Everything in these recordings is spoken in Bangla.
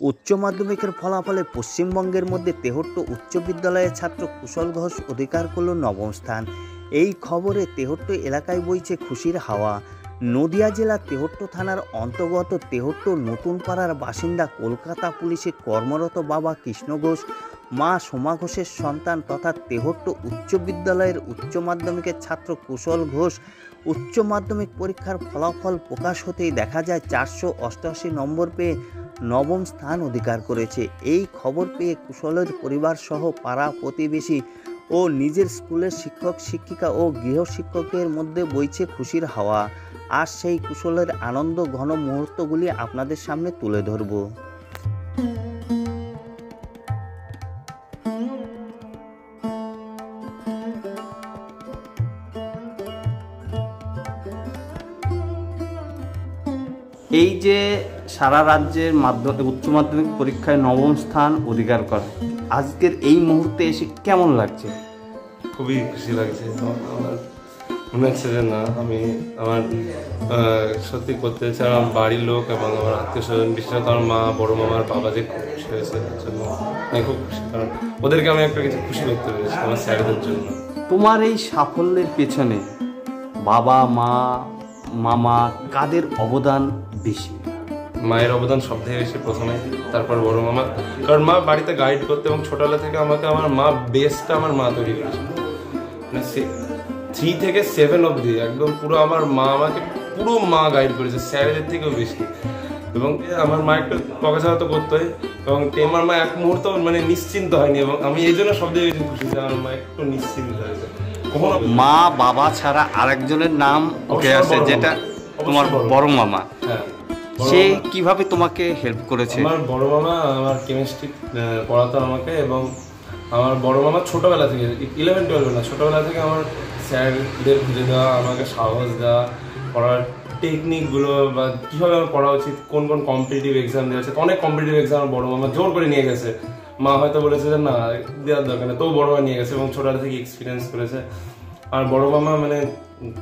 উচ্চ মাধ্যমিকের ফলাফলে পশ্চিমবঙ্গের মধ্যে তেহট্ট উচ্চ বিদ্যালয়ের ছাত্র কুশল ঘোষ অধিকার করল নবম স্থান। এই খবরে তেহট্ট এলাকায় বইছে খুশির হাওয়া। নদিয়া জেলার তেহট্ট থানার অন্তর্গত তেহট্ট নতুন পাড়ার বাসিন্দা কলকাতা পুলিশে কর্মরত বাবা কৃষ্ণ ঘোষ, মা সোমা ঘোষের সন্তান তথা তেহট্ট উচ্চ বিদ্যালয়ের উচ্চ মাধ্যমিকের ছাত্র কুশল ঘোষ উচ্চ মাধ্যমিক পরীক্ষার ফলাফল প্রকাশ হতেই দেখা যায় 488 নম্বর পেয়ে নবম স্থান অধিকার করেছে। এই খবর পেয়ে কুশলের পরিবার সহ পাড়া প্রতিবেশী ও নিজের স্কুলের শিক্ষক শিক্ষিকা ও গৃহশিক্ষকের মধ্যে বইছে খুশির হাওয়া। আর সেই কুশলের আনন্দ ঘন মুহূর্তগুলি আপনাদের সামনে তুলে ধরব। এই যে সারা রাজ্যের উচ্চ মাধ্যমিক পরীক্ষায় নবম স্থান অধিকার করে, আজকের এই মুহূর্তে এসে কেমন লাগছে? খুবই খুশি লাগছে। আমার মনে হচ্ছে যে না, আমি আমার সত্যি করতে চাই। আমার বাড়ির লোক এবং আমার আত্মীয় স্বজন, বিশেষত আমার মা, বড় মামার বাবা যে খুব খুশি হয়েছে, জন্য আমি খুব খুশি, কারণ ওদেরকে আমি একটা কিছু খুশি করতে পেরেছি আমার স্যারদের জন্য। তোমার এই সাফল্যের পেছনে বাবা, মা, মামা কাদের অবদান বেশি? মায়ের অবদান সব থেকে বেশি প্রথমে, তারপর বড় মামা, কারণ মা বাড়িতে গাইড করতে এবং ছোটবেলা থেকে আমাকে আমার মা বেসটা আমার মা তৈরি করেছে। মানে 3 থেকে 7 অবধি একদম পুরো আমার মা আমাকে পুরো মা গাইড করেছে, স্যারেদের থেকেও বেশি। এবং আমার মা একটু পকাঝাড়া তো করতোই, এবং আমার মা এক মুহূর্ত মানে নিশ্চিন্ত হয়নি, এবং আমি এই জন্য সব থেকে বেশি খুশি যে আমার মা একটু নিশ্চিন্ত হয়েছে। মা বাবা ছাড়া আরেকজনের নাম ওকে আছে, যেটা তোমার বড় মামা। হ্যাঁ, সে কিভাবে তোমাকে হেল্প করেছে? আমার বড় মামা আমার কেমিস্ট্রি পড়াতো আমাকে, এবং আমার বড় মামা ছোটবেলা থেকে 11-12 না, ছোটবেলা থেকে আমার স্যারদের খুঁজে দেওয়া, আমাকে সাহস দেওয়া, পড়ার টেকনিকগুলো বা কীভাবে আমার পড়া উচিত, কোন কোন কম্পিটিটিভ এক্সাম দেওয়া আছে। অনেক কম্পিটিটিভ এক্সাম আমার বড় মামা জোর করে নিয়ে গেছে। মা হয়তো বলেছে যে না দেওয়ার দরকার নেই, তবু বড় মা নিয়ে গেছে এবং ছোটবেলা থেকে এক্সপিরিয়েন্স করেছে। আর বড় মামা মানে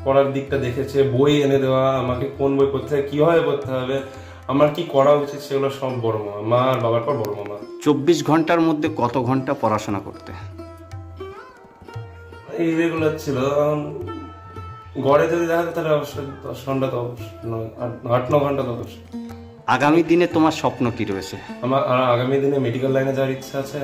পড়ার দিকটা দেখেছে, বই এনে দেওয়া, আমাকে কোন বই পড়তে হবে, কীভাবে পড়তে হবে, আমার কি করা উচিত, সেগুলো সব বড় মামা। মা আর বাবার পর বড় মামা। 24 ঘন্টার মধ্যে কত ঘন্টা পড়াশোনা করতে? ইরেগুলার ছিল, গড়ে যদি দেখা যায় তাহলে অবশ্যই 10 ঘন্টা, তো অবশ্যই 8-9 ঘন্টা তো অবশ্যই। আগামী দিনে তোমার স্বপ্ন কি রয়েছে? আমার আগামী দিনে মেডিকেল লাইনে যাওয়ার ইচ্ছা আছে।